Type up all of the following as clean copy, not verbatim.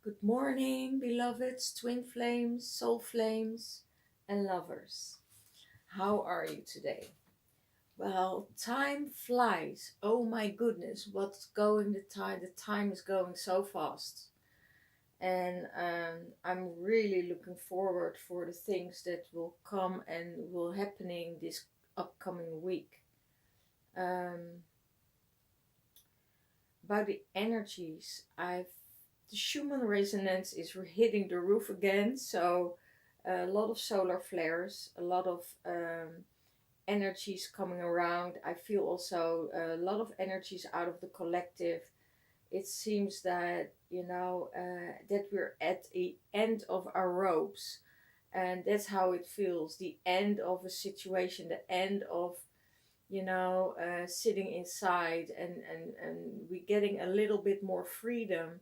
Good morning, beloveds, twin flames, soul flames, and lovers. How are you today? Well, time flies. Oh my goodness, what's going the time? The time is going so fast. And I'm really looking forward for the things that will come and will happening this upcoming week. Um, about the energies, the Schumann resonance is hitting the roof again. So a lot of solar flares, a lot of energies coming around. I feel also a lot of energies out of the collective. It seems that that we're at the end of our ropes, and that's how it feels. The end of a situation, the end of sitting inside, and we're getting a little bit more freedom.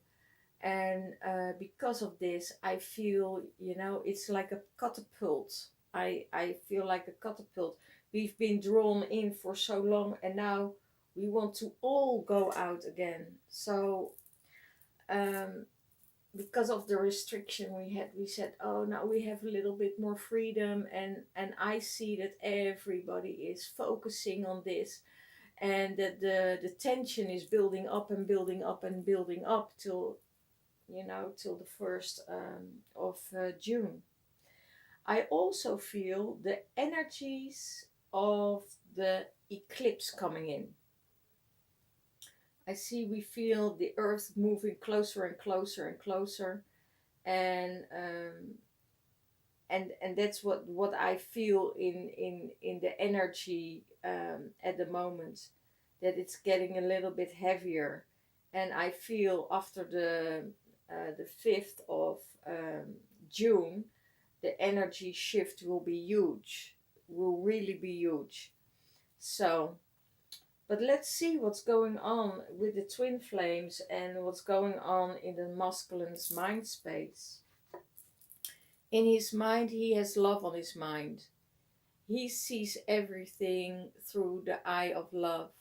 And because of this, I feel, it's like a catapult. I feel like a catapult. We've been drawn in for so long, and now we want to all go out again. So um, because of the restriction we had, we said, oh, now we have a little bit more freedom. And I see that everybody is focusing on this, and that the tension is building up and building up and building up till the 1st of June. I also feel the energies of the eclipse coming in. I see we feel the earth moving closer and closer and closer, and that's what I feel in the energy at the moment, that it's getting a little bit heavier. And I feel after the 5th of June, the energy shift will be huge, will really be huge. So, but let's see what's going on with the twin flames and what's going on in the masculine's mind space. In his mind, he has love on his mind. He sees everything through the eye of love.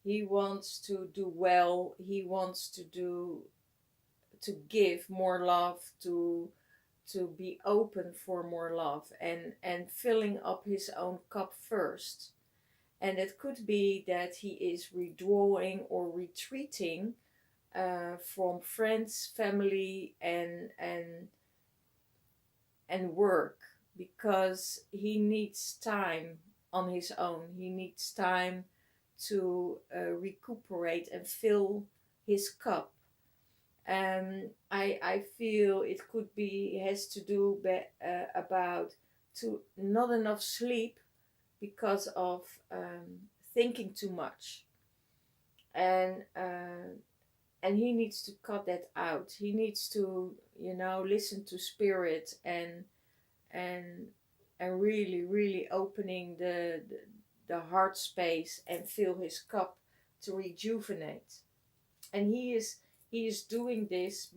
He wants to do well. He wants to give more love, to be open for more love, and filling up his own cup first. And it could be that he is withdrawing or retreating from friends, family, and work, because he needs time on his own. He needs time to recuperate and fill his cup. I feel it could be, it has to do about to not enough sleep because of thinking too much. And he needs to cut that out. He needs to listen to spirit, and really really opening the heart space and fill his cup to rejuvenate. And he is doing this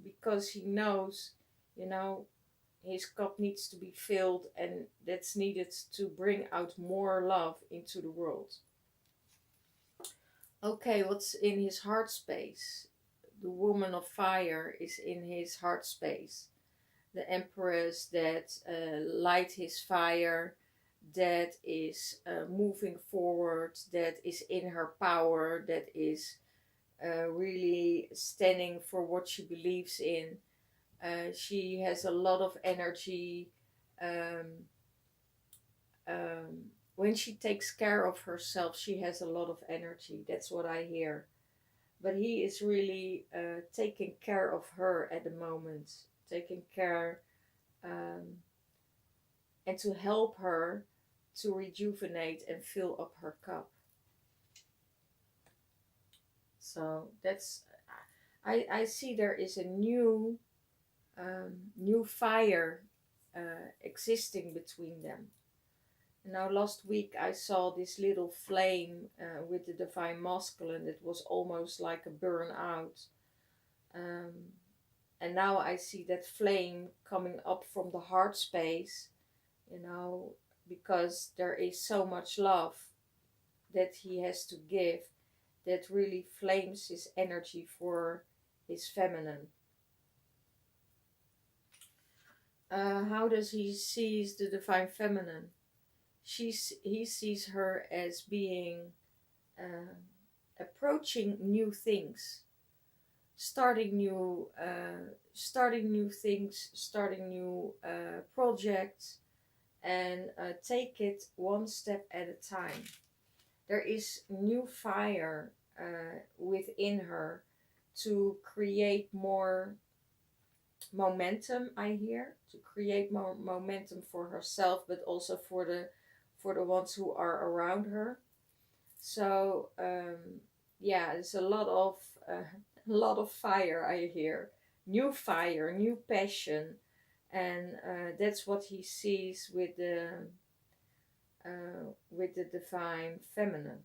because he knows, you know his cup needs to be filled, and that's needed to bring out more love into the world. Okay, what's in his heart space? The woman of fire is in his heart space. The empress that light his fire, that is moving forward, that is in her power, that is really standing for what she believes in. She has a lot of energy. Um, um, when she takes care of herself, she has a lot of energy. That's what I hear. But he is really taking care of her at the moment, taking care, um, and to help her to rejuvenate and fill up her cup. So that's, I see there is a new fire existing between them. Now, last week I saw this little flame with the divine masculine that was almost like a burnout. Um, and now I see that flame coming up from the heart space, because there is so much love that he has to give, that really flames his energy for his feminine. How does he sees the divine feminine? He sees her as being uh, approaching new things, starting new things, starting new projects, and take it one step at a time. There is new fire within her to create more momentum. I hear to create more momentum for herself, but also for the ones who are around her. So yeah, it's a lot of fire I hear, new fire, new passion, and that's what he sees with the divine feminine.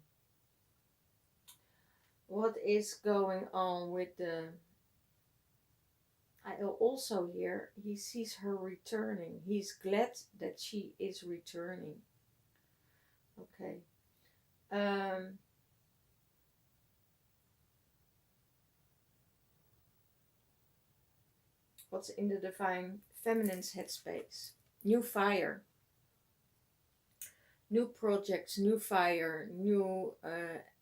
What is going on with the? I also hear he sees her returning. He's glad that she is returning. Okay. Um, what's in the divine feminine's headspace? New fire, new projects, new fire, new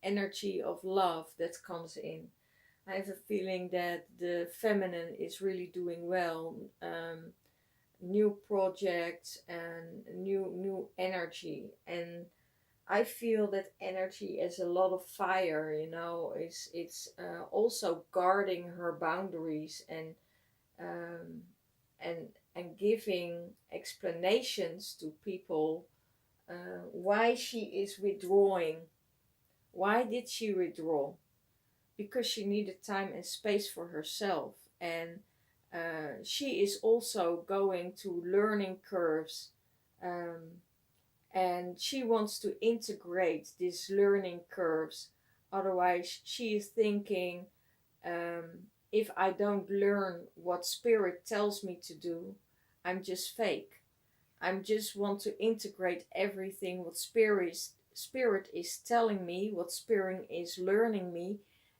energy of love that comes in. I have a feeling that the feminine is really doing well. New projects and new energy, and I feel that energy is a lot of fire. You know, it's also guarding her boundaries um, and and giving explanations to people why she is withdrawing. Why did she withdraw? Because she needed time and space for herself, and she is also going to learning curves, um, and she wants to integrate these learning curves. Otherwise, she is thinking, if I don't learn what spirit tells me to do, I'm just fake. I just want to integrate everything what spirit is telling me, what spirit is learning me,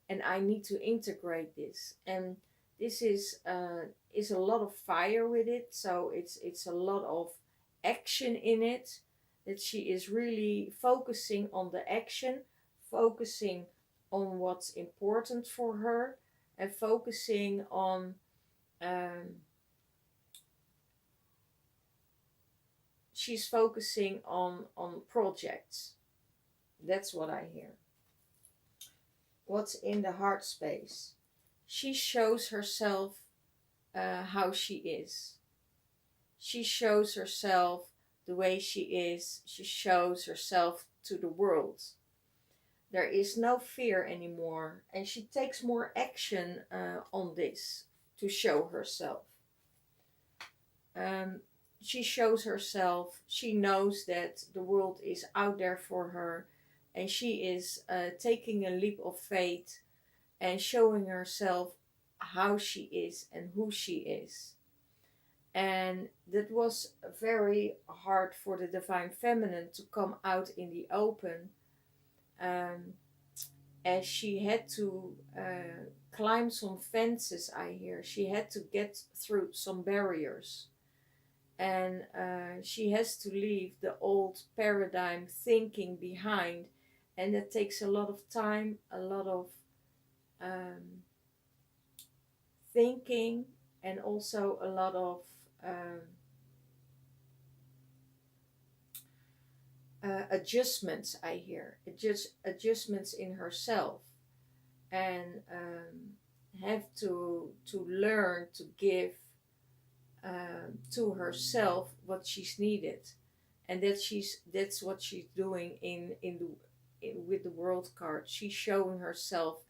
and I need to integrate this. And this is a lot of fire with it, so it's a lot of action in it. That she is really focusing on the action, focusing on what's important for her, and focusing on um, she's focusing on projects. That's what I hear. What's in the heart space? She shows herself how she is. She shows herself the way she is. She shows herself to the world. There is no fear anymore, and she takes more action on this to show herself. Um, she shows herself. She knows that the world is out there for her, and she is taking a leap of faith and showing herself how she is and who she is. And that was very hard for the divine feminine to come out in the open, um, as she had to climb some fences. I hear she had to get through some barriers, and she has to leave the old paradigm thinking behind, and that takes a lot of time, a lot of um, thinking, and also a lot of um, adjustments. I hear adjustments in herself, and have to learn to give to herself what she's needed, and that's what she's doing with the world card. She's showing herself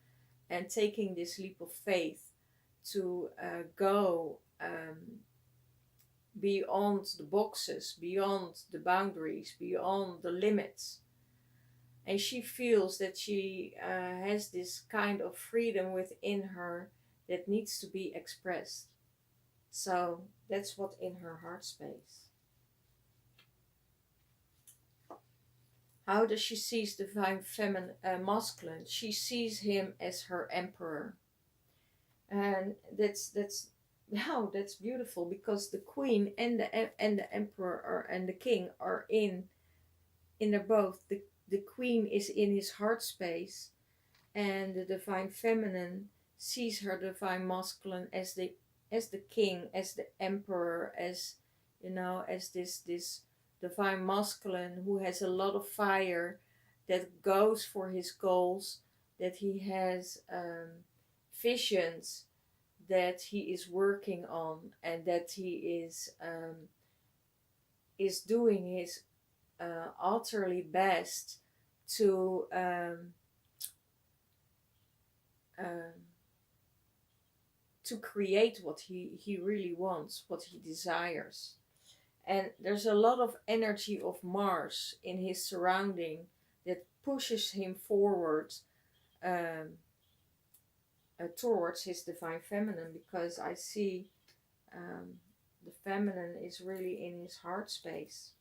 and taking this leap of faith to go beyond the boxes, beyond the boundaries, beyond the limits. And she feels that she has this kind of freedom within her that needs to be expressed. So that's what in her heart space. How does she see divine feminine masculine? She sees him as her emperor, and that's Wow, that's beautiful, because the queen and the emperor and the king are in their both. The queen is in his heart space, and the divine feminine sees her divine masculine as the king, as the emperor, as as this divine masculine who has a lot of fire, that goes for his goals, that he has visions that he is working on, and that he is doing his utterly best to um, to create what he really wants, what he desires. And there's a lot of energy of Mars in his surrounding that pushes him forward, um, towards his divine feminine, because I see um, the feminine is really in his heart space.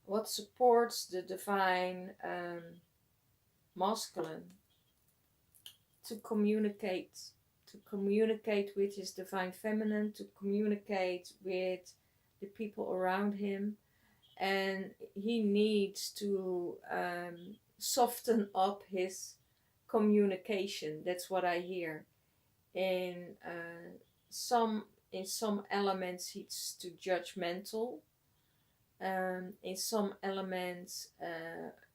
What supports the divine masculine? To communicate, with his divine feminine, to communicate with the people around him, and he needs to soften up his communication. That's what I hear. In some in some elements, he's too judgmental. In some elements,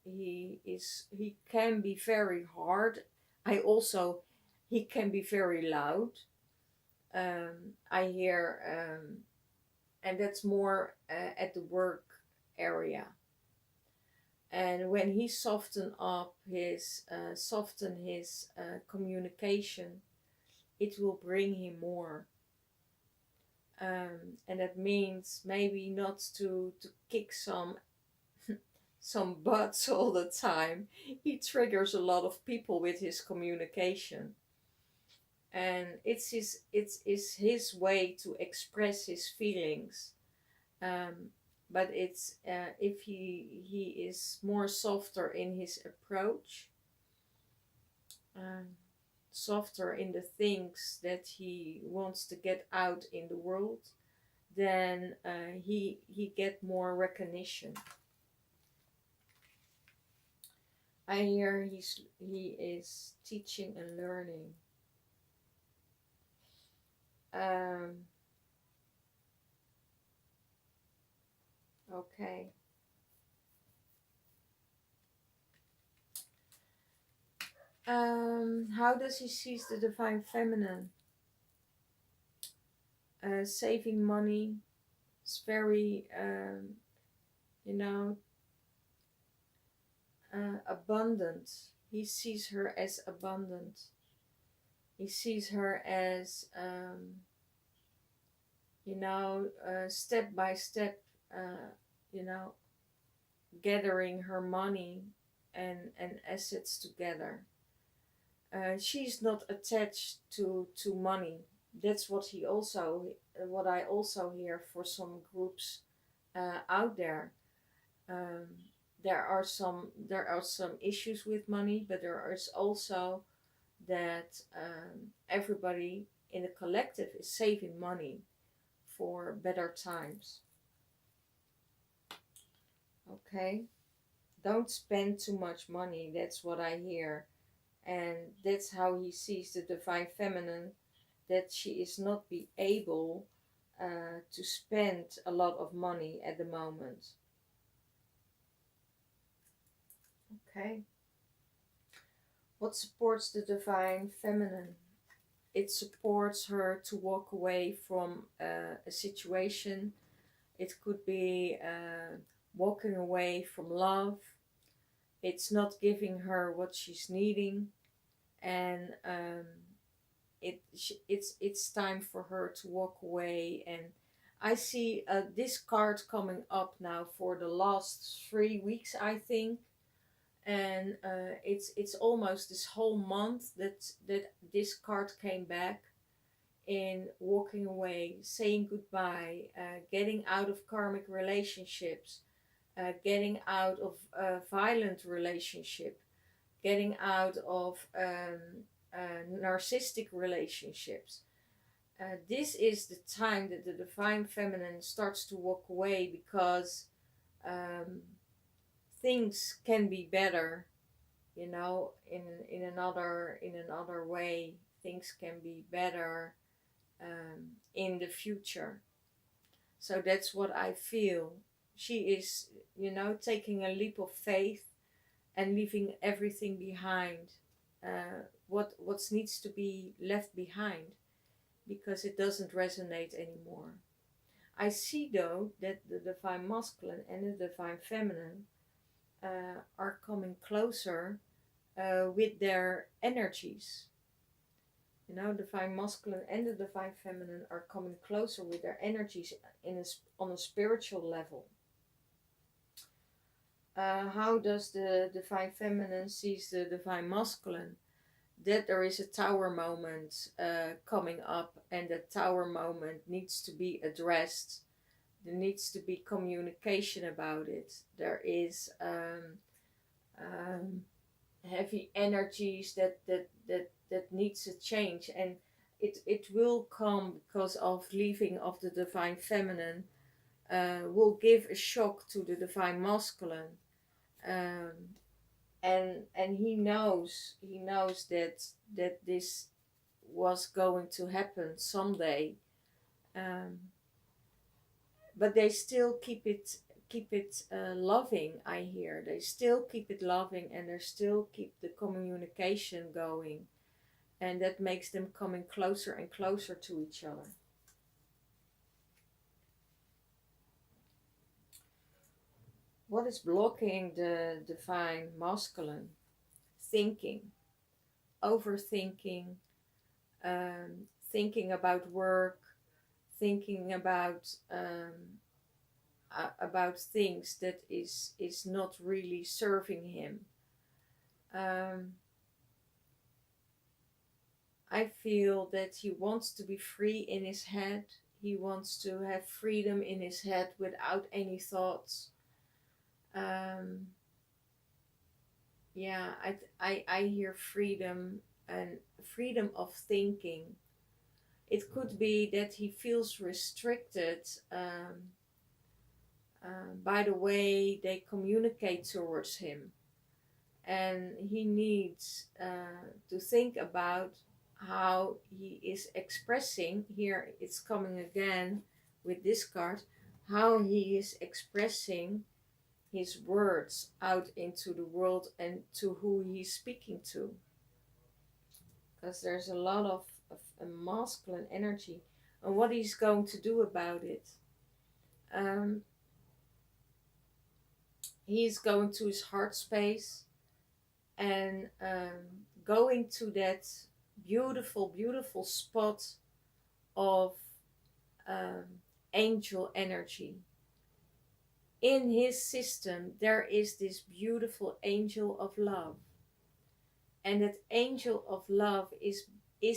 he can be very hard. I also He can be very loud. I hear, and that's more at the work area. And when he soften his communication, it will bring him more. And that means maybe not to kick some butts all the time. He triggers a lot of people with his communication, and it's his way to express his feelings. But it's if he is more softer in his approach, um, softer in the things that he wants to get out in the world, then he get more recognition. I hear he is teaching and learning. Um, okay. How does he seize the divine feminine? Saving money. It's very, you know, abundant. He sees her as abundant. He sees her as, step by step, you know, gathering her money and assets together. She's not attached to money. That's what I also hear for some groups out there. Um, there are some issues with money, but there is also that everybody in the collective is saving money for better times. Okay, don't spend too much money. That's what I hear, and that's how he sees the divine feminine. That she is not be able to spend a lot of money at the moment. Okay. What supports the divine feminine? It supports her to walk away from a situation. It could be walking away from love. It's not giving her what she's needing, and it's time for her to walk away. And I see this card coming up now for the last 3 weeks, I think, and it's almost this whole month that this card came back, in walking away, saying goodbye, getting out of karmic relationships, getting out of a violent relationship, getting out of narcissistic relationships. This is the time that the divine feminine starts to walk away, because um, things can be better, you know, in another way. Things can be better in the future. So that's what I feel. She is, taking a leap of faith and leaving everything behind. What needs to be left behind, because it doesn't resonate anymore. I see though that the divine masculine and the divine feminine are coming closer with their energies. Divine masculine and the divine feminine are coming closer with their energies on a spiritual level. How does the divine feminine sees the divine masculine? That there is a tower moment coming up, and that tower moment needs to be addressed. There needs to be communication about it. There is heavy energies that needs a change, and it will come because of leaving of the divine feminine. Will give a shock to the divine masculine, um, and he knows that this was going to happen someday, um, but they still keep it loving. I hear they still keep it loving, and they still keep the communication going, and that makes them coming closer and closer to each other. What is blocking the divine masculine? Thinking, overthinking, thinking about work, thinking about things that is not really serving him. I feel that he wants to be free in his head. He wants to have freedom in his head without any thoughts. Yeah, I hear freedom, and freedom of thinking. It could be that he feels restricted by the way they communicate towards him, and he needs to think about how he is expressing. Here it's coming again with this card, how he is expressing his words out into the world and to who he's speaking to, because there's a lot of a masculine energy, and what he's going to do about it. He's going to his heart space, and going to that beautiful, beautiful spot of um, angel energy. In his system, there is this beautiful angel of love, and that angel of love is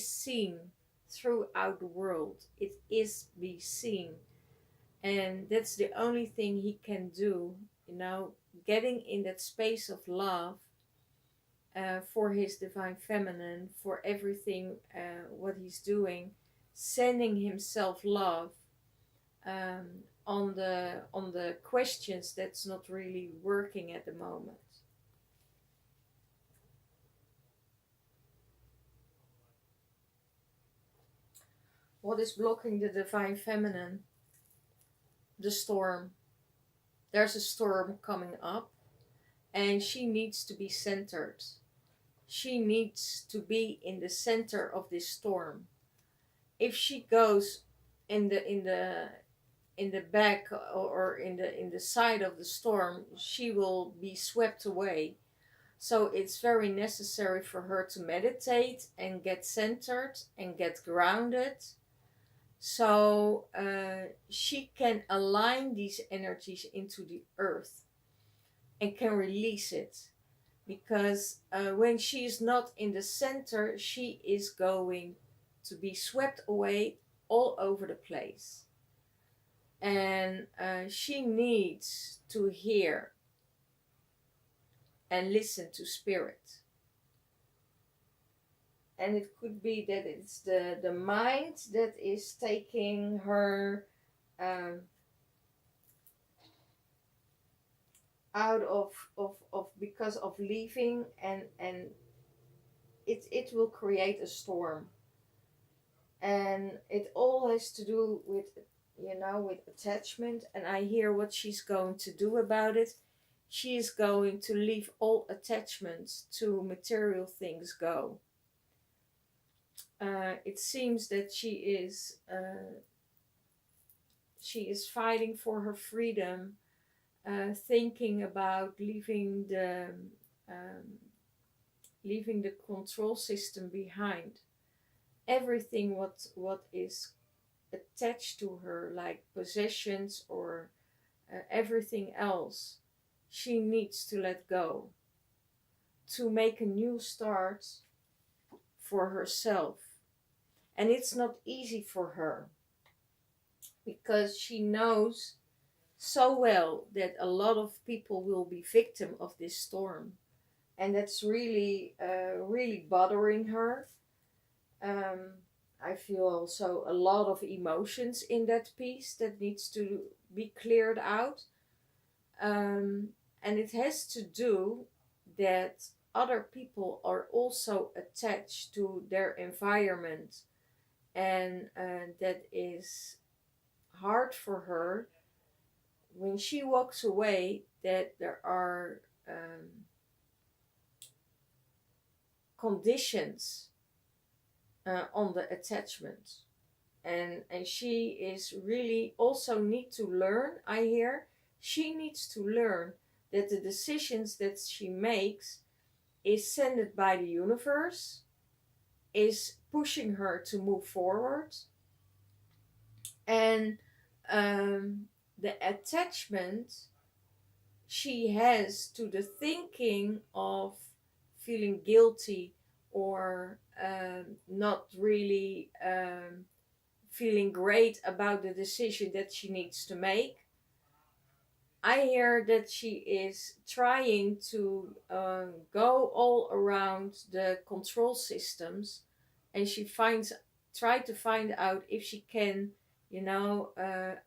seen throughout the world. It is be seen, and that's the only thing he can do. Getting in that space of love. For his divine feminine, for everything what he's doing, sending himself love um, on the questions that's not really working at the moment. What is blocking the divine feminine? The storm. There's a storm coming up, and she needs to be centered. She needs to be in the center of this storm. If she goes in the back, or in the side of the storm, she will be swept away. So it's very necessary for her to meditate and get centered and get grounded, so she can align these energies into the earth and can release it. Because when she is not in the center, she is going to be swept away all over the place. And she needs to hear and listen to spirit. and it could be that it's the mind that is taking her um, out of because of leaving, and it will create a storm, and it all has to do with, with attachment. And I hear what she's going to do about it. She is going to leave all attachments to material things go. It seems that she is fighting for her freedom, thinking about um, leaving the control system behind. Everything what is attached to her, like possessions or everything else, she needs to let go to make a new start for herself. And it's not easy for her, because she knows so well that a lot of people will be victim of this storm, and that's really really bothering her. um, I feel also a lot of emotions in that piece that needs to be cleared out. And it has to do that other people are also attached to their environment, and that is hard for her when she walks away, that there are conditions on the attachment. And she is really also need to learn, I hear, she needs to learn that the decisions that she makes is sent by the universe, is pushing her to move forward. And the attachment she has to the thinking of feeling guilty, or not really feeling great about the decision that she needs to make. I hear that she is trying to go all around the control systems, and she try to find out if she can,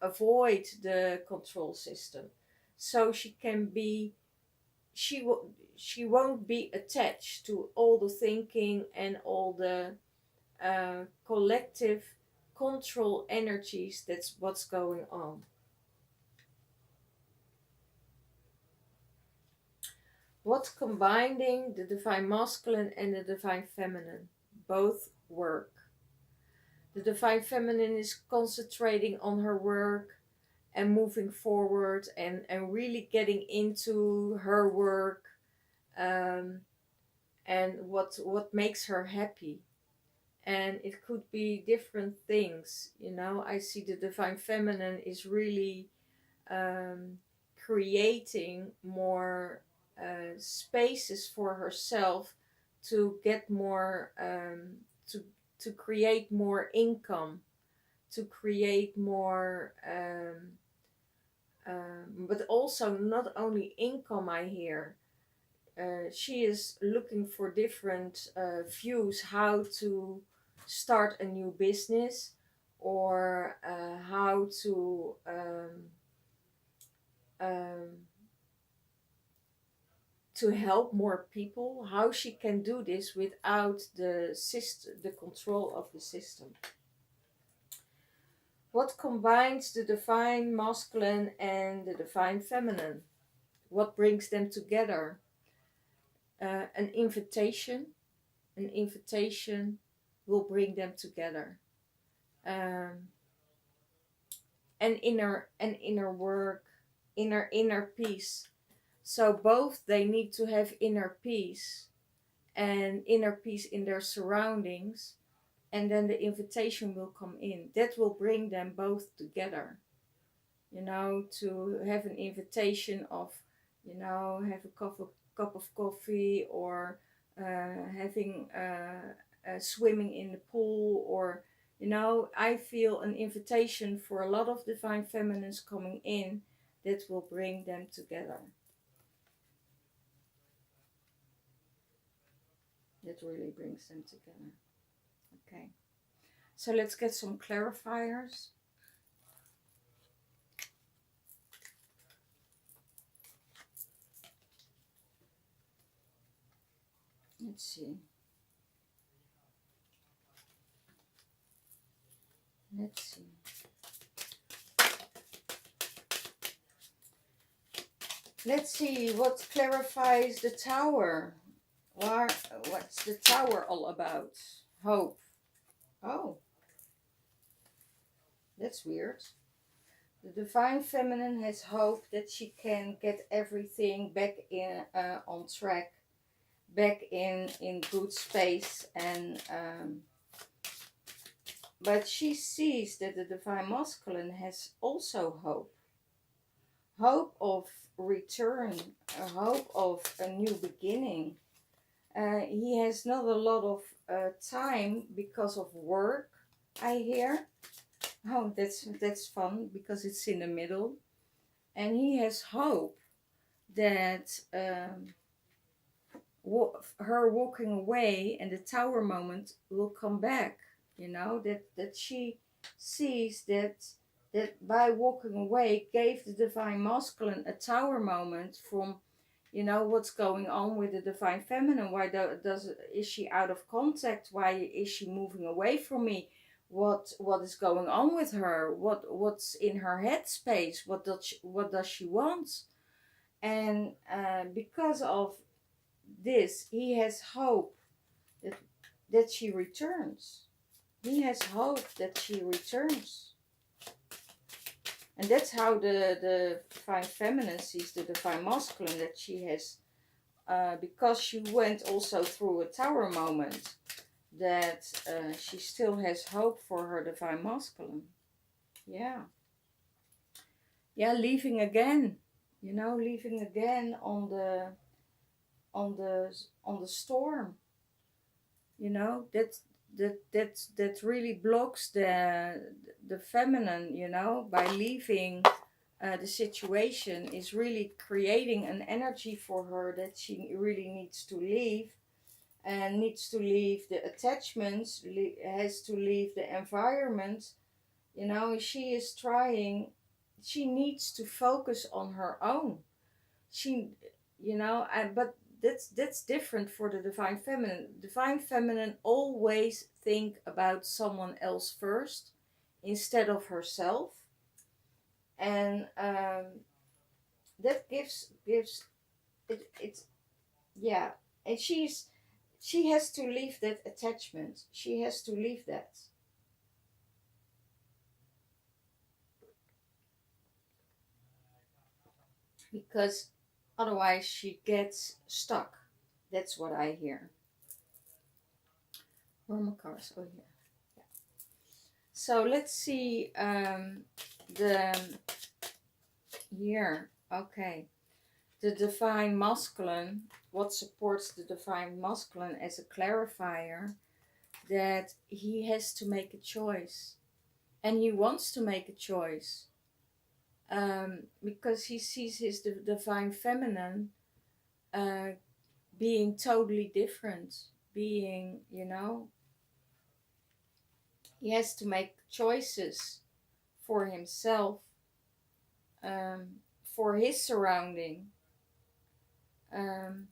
avoid the control system, so she can be, she won't be attached to all the thinking and all the collective control energies. That's what's going on. What's combining the divine masculine and the divine feminine? Both work. The divine feminine is concentrating on her work and moving forward, and really getting into her work, um, and what makes her happy. And it could be different things. I see the divine feminine is really creating more spaces for herself to get more, to create more income, to create more, but also not only income, I hear. She is looking for different views how to start a new business, or how um, to help more people, how she can do this without the control of the system. What combines the divine masculine and the divine feminine? What brings them together? An invitation. An invitation will bring them together. Um, an inner work, inner peace. So both, they need to have inner peace, and inner peace in their surroundings, and then the invitation will come in. That will bring them both together. To have an invitation of, have a cup of coffee, or having swimming in the pool, or I feel an invitation for a lot of divine feminines coming in that will bring them together. that really brings them together. Okay, so let's get some clarifiers. Let's see. Let's see. Let's see what clarifies the tower. What's the tower all about? Hope. Oh, that's weird. The divine feminine has hope that she can get everything back in on track, back in good space, and but she sees that the divine masculine has also hope. Hope of return, a hope of a new beginning. He has not a lot of time because of work, I hear. Oh, that's fun because it's in the middle. And he has hope that her walking away and the tower moment will come back. You know, that she sees that by walking away gave the divine masculine a tower moment from, you know, what's going on with the divine feminine. Why is she out of contact? Why is she moving away from me? What is going on with her? What's in her headspace? What does she want? And because of this, he has hope that she returns. He has hope that she returns. And that's how the divine feminine sees the divine masculine, that she has, because she went also through a tower moment, that she still has hope for her divine masculine. Yeah. Yeah, leaving again. You know, leaving again on the storm. You know, that really blocks the feminine, you know, by leaving the situation is really creating an energy for her that she really needs to leave, and needs to leave the attachments, has to leave the environment. You know, she is trying, she needs to focus on her own. She, you know, but that's different for the divine feminine. Divine feminine always think about someone else first instead of herself, and that gives it's yeah. And she has to leave that attachment. She has to leave that. Because otherwise she gets stuck. That's what I hear. Where are my cards? Oh, here. Yeah. So let's see the here. Okay. The divine masculine, what supports the divine masculine as a clarifier, that he has to make a choice. And he wants to make a choice. Because he sees his divine feminine being totally different, being, you know, he has to make choices for himself, for his surrounding, um,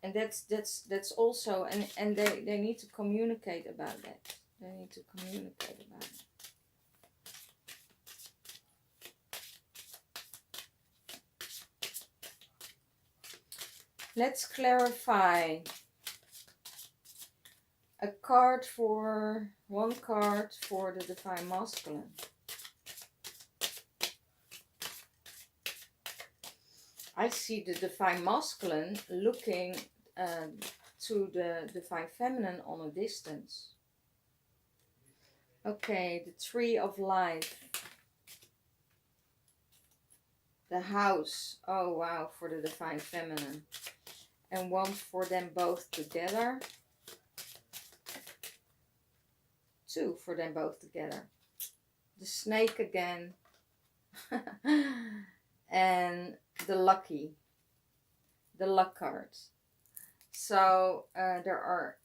and that's also, and they need to communicate about that. They need to communicate about it. Let's clarify. One card for the divine masculine. I see the divine masculine looking to the divine feminine on a distance. Okay, the tree of life. The house. Oh wow, for the divine feminine. And one for them both together. Two for them both together. The snake again. And the lucky. The luck card. So there are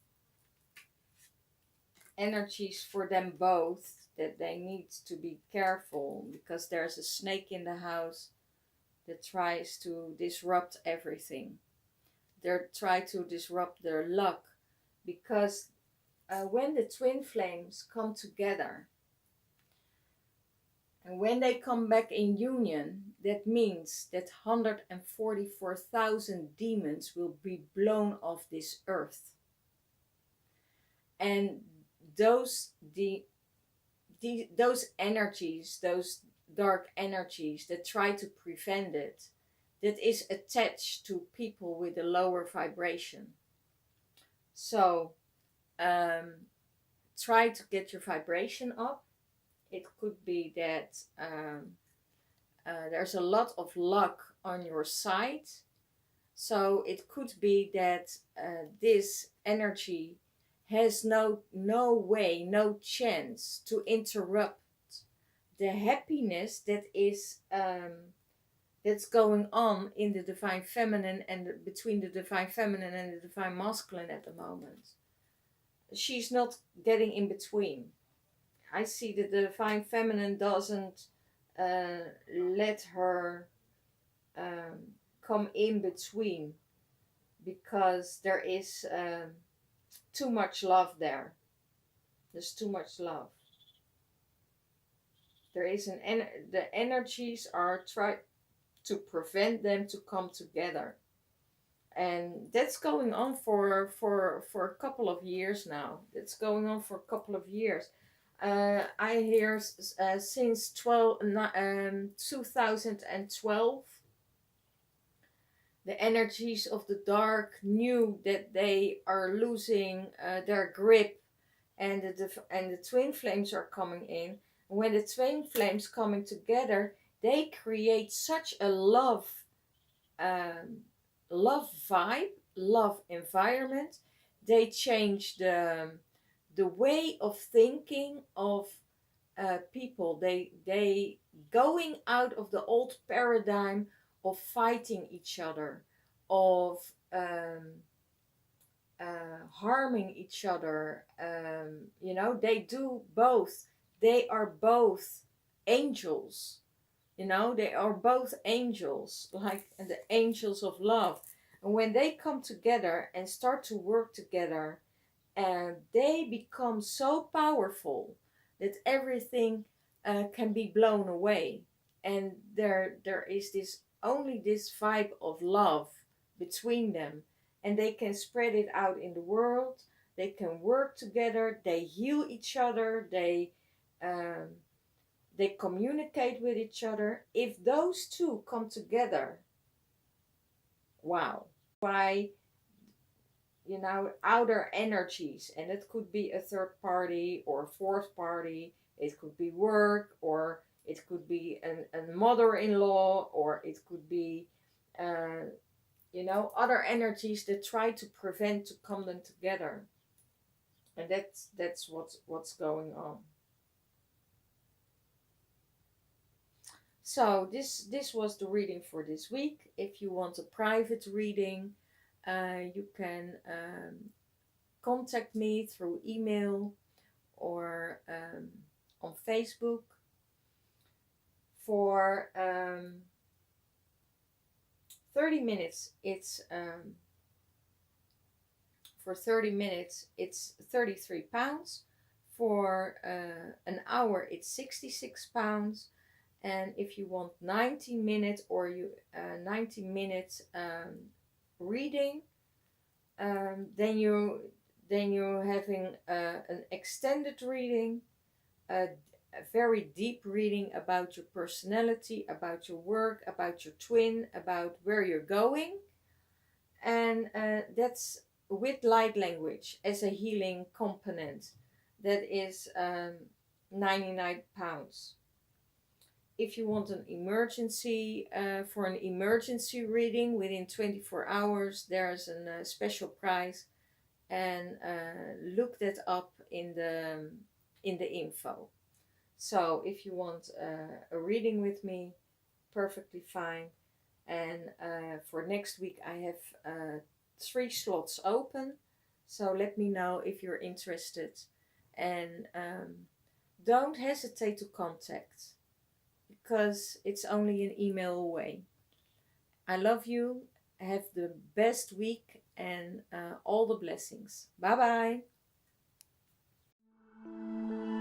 energies for them both that they need to be careful, because there's a snake in the house that tries to disrupt everything. They try to disrupt their luck, because when the twin flames come together, and when they come back in union, that means that 144,000 demons will be blown off this earth. And those those energies, those dark energies that try to prevent it, that is attached to people with a lower vibration. So try to get your vibration up. It could be that there's a lot of luck on your side. So it could be that this energy has no way, no chance to interrupt the happiness that is that's going on in the divine feminine and between the divine feminine and the divine masculine at the moment. She's not getting in between. I see that the divine feminine doesn't let her come in between, because there is too much love there. There's too much love. There is the energies are trying to prevent them to come together, and that's going on for a couple of years now. It's going on for a couple of years. I hear since 2012, the energies of the dark knew that they are losing their grip, and the twin flames are coming in. When the twin flames coming together, they create such a love vibe, love environment. They change the way of thinking of people. They going out of the old paradigm of fighting each other, of harming each other. They do both. They are both angels. They are both angels, like the angels of love. And when they come together and start to work together, and they become so powerful that everything can be blown away. And there is only this vibe of love between them, and they can spread it out in the world. They can work together. They heal each other. They communicate with each other. If those two come together, wow. Why, outer energies, and it could be a third party or a fourth party. It could be work, or it could be a mother-in-law, or it could be other energies that try to prevent to come them together. And that's what's going on. So this was the reading for this week. If you want a private reading, you can contact me through email or on Facebook. For 30 minutes, it's for 30 minutes it's £33. For an hour, it's £66. And if you want 90 minutes or 90 minutes reading, then you're having an extended reading, a very deep reading about your personality, about your work, about your twin, about where you're going. And that's with light language as a healing component. That is £99. If you want an emergency, for an emergency reading within 24 hours, there's a special price, and look that up in the info. So if you want a reading with me, perfectly fine. And for next week, I have 3 slots open. So let me know if you're interested. And don't hesitate to contact, because it's only an email away. I love you. Have the best week and all the blessings. Bye bye.